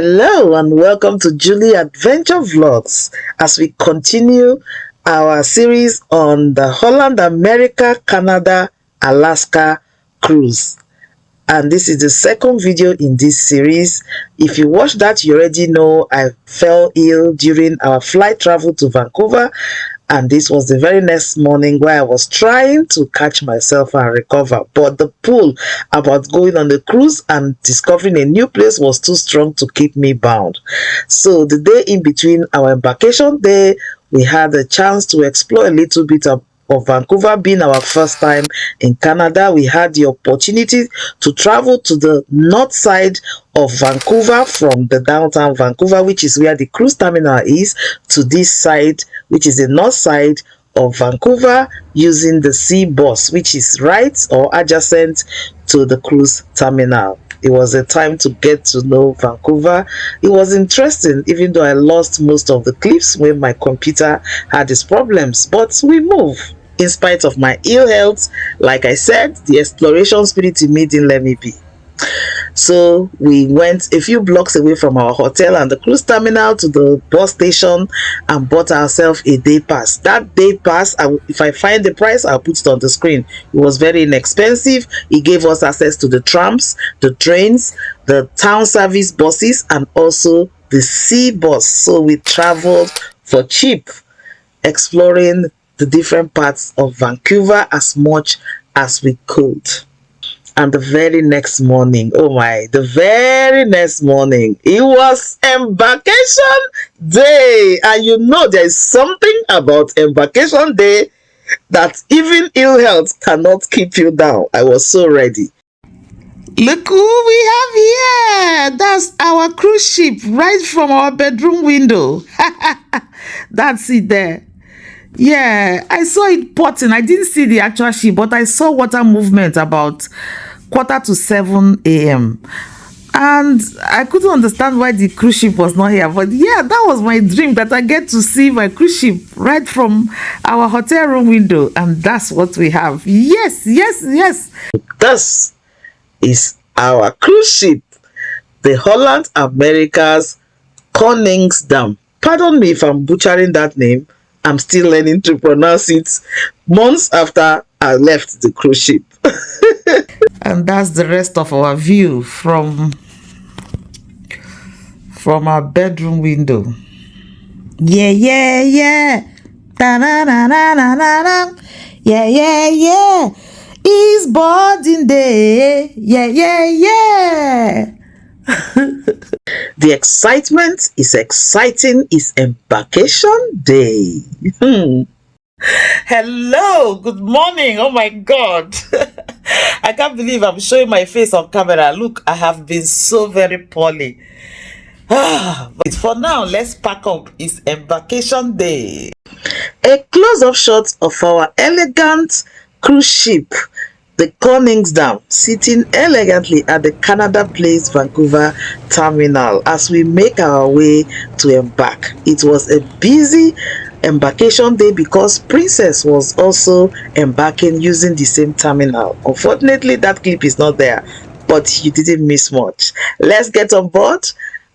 Hello and welcome to Julie Adventure Vlogs as we continue our series on the Holland America, Canada, Alaska cruise. And this is the second video in this series. If you watched that, you already know I fell ill during our flight travel to Vancouver. And this was the very next morning where I was trying to catch myself and recover. But the pull about going on the cruise and discovering a new place was too strong to keep me bound. So the day in between our embarkation day, we had a chance to explore a little bit of Vancouver. Being our first time in Canada, we had the opportunity to travel to the north side of Vancouver from the downtown Vancouver, which is where the cruise terminal is, to this side, which is the north side of Vancouver, using the sea bus, which is right or adjacent to the cruise terminal. It was a time to get to know Vancouver. It was interesting, even though I lost most of the clips when my computer had its problems, but we move. In spite of my ill health, like I said, the exploration spirit in me didn't let me be. So we went a few blocks away from our hotel and the cruise terminal to the bus station and bought ourselves a day pass. That day pass, if I find the price, I'll put it on the screen. It was very inexpensive. It gave us access to the trams, the trains, the town service buses, and also the sea bus. So we traveled for cheap, exploring the different parts of Vancouver as much as we could. And the very next morning, oh my, the very next morning, it was Embarkation Day. And you know there is something about Embarkation Day that even ill health cannot keep you down. I was so ready. Look who we have here. That's our cruise ship right from our bedroom window. That's it there. Yeah, I saw it potting. I didn't see the actual ship, but I saw water movement about 6:45 a.m. And I couldn't understand why the cruise ship was not here. But yeah, that was my dream, that I get to see my cruise ship right from our hotel room window. And that's what we have. Yes, yes, yes. This is our cruise ship, the Holland America's Koningsdam. Pardon me if I'm butchering that name. I'm still learning to pronounce it months after I left the cruise ship. And that's the rest of our view from our bedroom window. Yeah, yeah, yeah. Da-na-na-na-na-na. Yeah, yeah, yeah. It's boarding day. Yeah, yeah, yeah. The excitement is exciting. It's Embarkation Day. Hello, good morning. Oh my God. I can't believe I'm showing my face on camera. Look, I have been so very poorly. But for now, let's pack up. It's Embarkation Day. A close-up shot of our elegant cruise ship, the Koningsdam, sitting elegantly at the Canada Place Vancouver terminal as we make our way to embark. It was a busy embarkation day because Princess was also embarking using the same terminal. Unfortunately, that clip is not there, but you didn't miss much. Let's get on board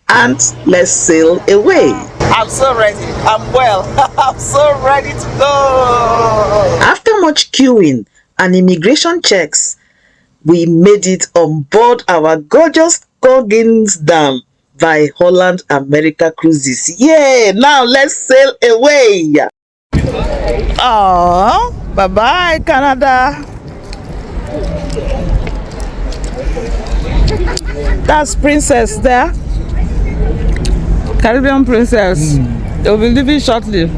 and let's sail away. I'm so ready. I'm well. I'm so ready to go. After much queuing and immigration checks, we made it on board our gorgeous Koningsdam by Holland America Cruises. Yeah, now let's sail away. Oh, bye-bye, Canada. That's Princess there. Caribbean Princess. They'll be leaving shortly.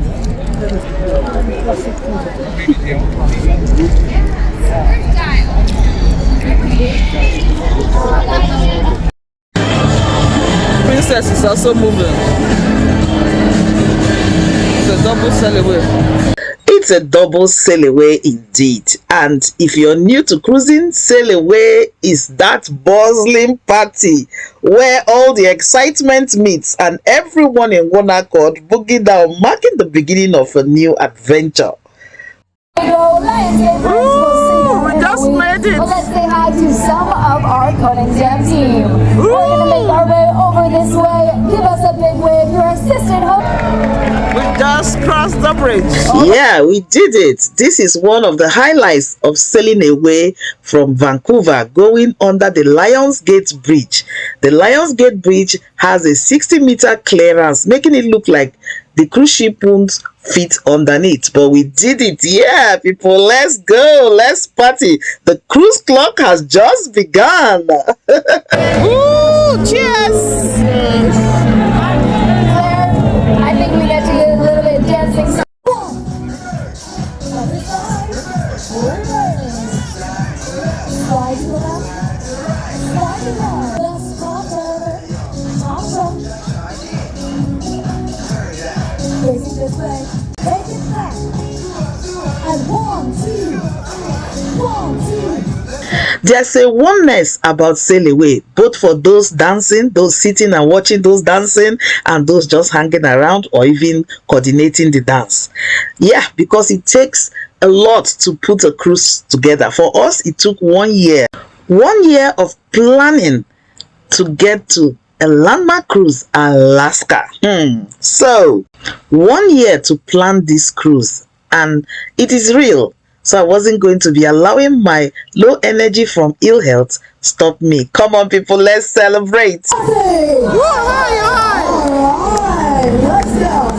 Princess is also moving. It's a double sail away. It's a double sail away indeed. And if you're new to cruising, sail away is that bustling party where all the excitement meets and everyone in one accord boogie down, marking the beginning of a new adventure. Ooh, we just made it. Well, let's say hi to some of our Koningsdam team. We're going to make our way over this way, give us a big wave. Your assistant host. We just crossed the bridge. Yeah, we did it. This is one of the highlights of sailing away from Vancouver, going under the Lions Gate Bridge. The Lions Gate Bridge has a 60-meter clearance, making it look like the cruise ship won't fit underneath, but we did it. Yeah, people, let's go, let's party. The cruise clock has just begun. Ooh, cheers! I think we get to get a little bit of dancing. This way, take it back. And 1, 2, 1, 2. There's a oneness about sail away, both for those dancing, those sitting and watching those dancing, and those just hanging around or even coordinating the dance. Yeah, because it takes a lot to put a cruise together. For us, it took 1 year. 1 year of planning to get to a landmark cruise, Alaska. So 1 year to plan this cruise, and it is real. So I wasn't going to be allowing my low energy from ill health stop me. Come on, people, let's celebrate. Hey! Alright, let's go.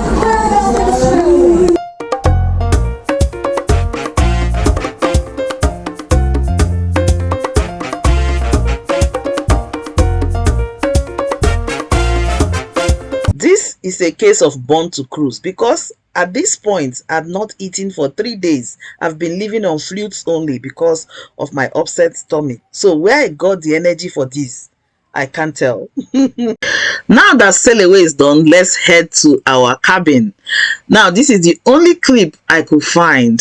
This is a case of born to cruise, because at this point I've not eaten for 3 days. I've been living on fluids only because of my upset stomach. So where I got the energy for this, I can't tell. Now that sail away is done, let's head to our cabin. Now this is the only clip I could find.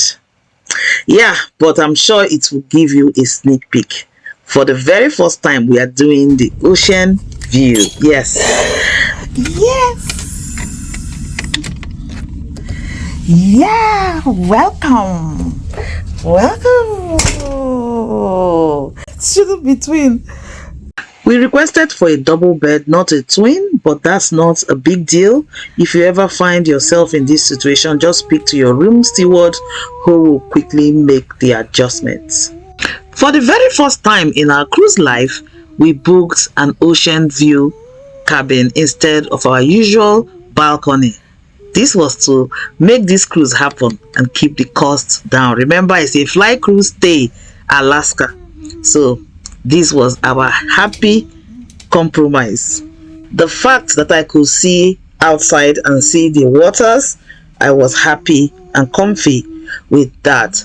Yeah, but I'm sure it will give you a sneak peek. For the very first time, we are doing the ocean view. Yes. Yeah, welcome to the between. We requested for a double bed, not a twin, but that's not a big deal. If you ever find yourself in this situation, just speak to your room steward, who will quickly make the adjustments. For the very first time in our cruise life, we booked an ocean view cabin instead of our usual balcony. This was to make this cruise happen and keep the costs down. Remember, it's a fly cruise stay, Alaska. So this was our happy compromise. The fact that I could see outside and see the waters, I was happy and comfy with that.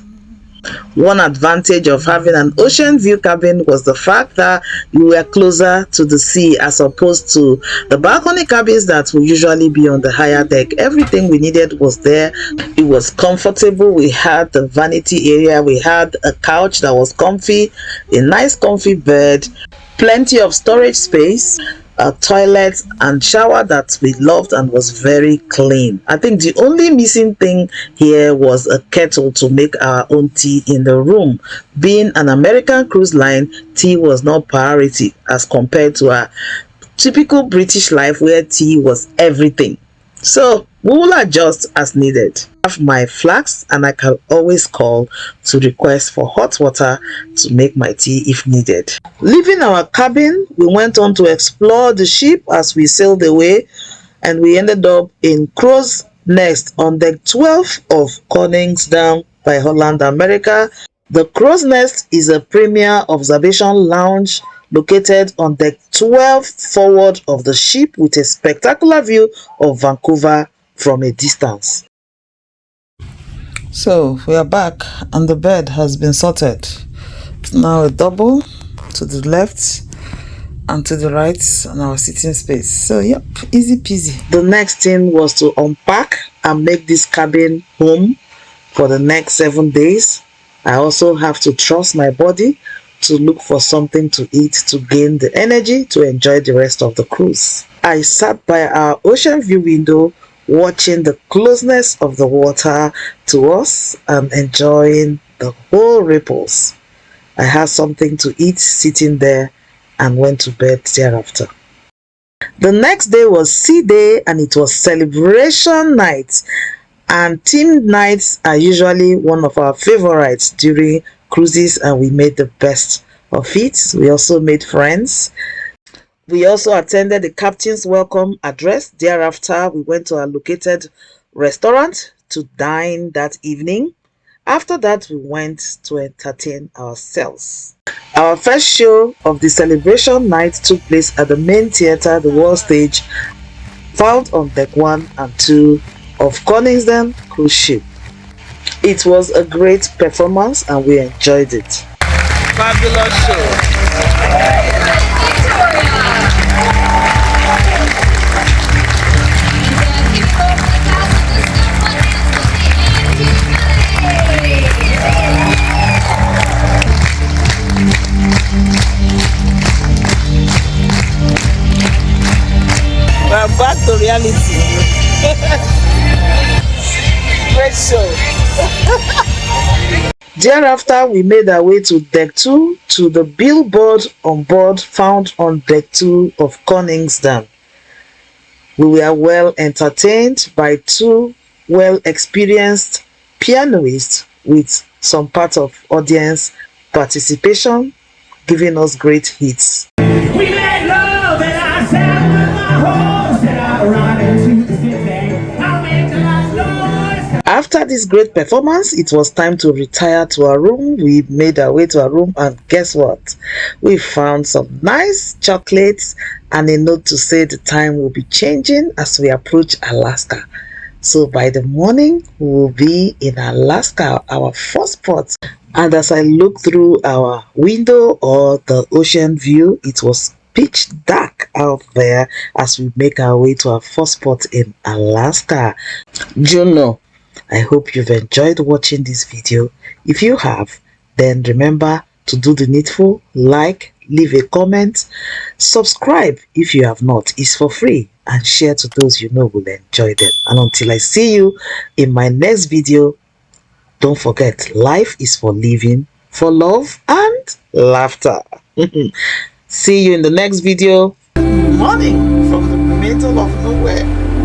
One advantage of having an ocean view cabin was the fact that you were closer to the sea as opposed to the balcony cabins that will usually be on the higher deck. Everything we needed was there. It was comfortable. We had the vanity area. We had a couch that was comfy, a nice comfy bed, plenty of storage space, a toilet and shower that we loved and was very clean. I think the only missing thing here was a kettle to make our own tea in the room. Being an American cruise line, tea was not priority as compared to our typical British life where tea was everything. So we will adjust as needed. I have my flask and I can always call to request for hot water to make my tea if needed. Leaving our cabin, we went on to explore the ship as we sailed away, and we ended up in Crow's Nest on deck 12 of Koningsdam by Holland America. The Crow's Nest is a premier observation lounge located on deck 12 forward of the ship with a spectacular view of Vancouver from a distance. So we are back and the bed has been sorted. Now a double to the left and to the right on our sitting space. So yep, easy peasy. The next thing was to unpack and make this cabin home for the next 7 days. I also have to trust my body to look for something to eat to gain the energy to enjoy the rest of the cruise. I sat by our ocean view window watching the closeness of the water to us and enjoying the whole ripples. I had something to eat sitting there and went to bed thereafter. The next day was sea day and it was celebration night. And team nights are usually one of our favorites during cruises, and we made the best of it. We also made friends. We also attended the captain's welcome address. Thereafter, we went to our located restaurant to dine that evening. After that, we went to entertain ourselves. Our first show of the celebration night took place at the main theatre, the World Stage, found on deck 1 and 2 of Koningsdam cruise ship. It was a great performance and we enjoyed it. Fabulous show. We're back to reality. Great show. Thereafter, we made our way to deck 2 to the billboard on board found on deck 2 of Koningsdam. We were well entertained by 2 well-experienced pianists with some part of audience participation, giving us great hits. We made love and I sat with my horse and I ride into the city. After this great performance, it was time to retire to our room. We made our way to our room and guess what? We found some nice chocolates and a note to say the time will be changing as we approach Alaska. So by the morning, we will be in Alaska, our first port. And as I looked through our window or the ocean view, it was pitch dark out there as we make our way to our first port in Alaska. Juno, I hope you've enjoyed watching this video. If you have, then remember to do the needful, like, leave a comment, subscribe if you have not, it's for free, and share to those you know will enjoy them. And until I see you in my next video, don't forget, life is for living, for love and laughter. See you in the next video. Morning from the middle of nowhere.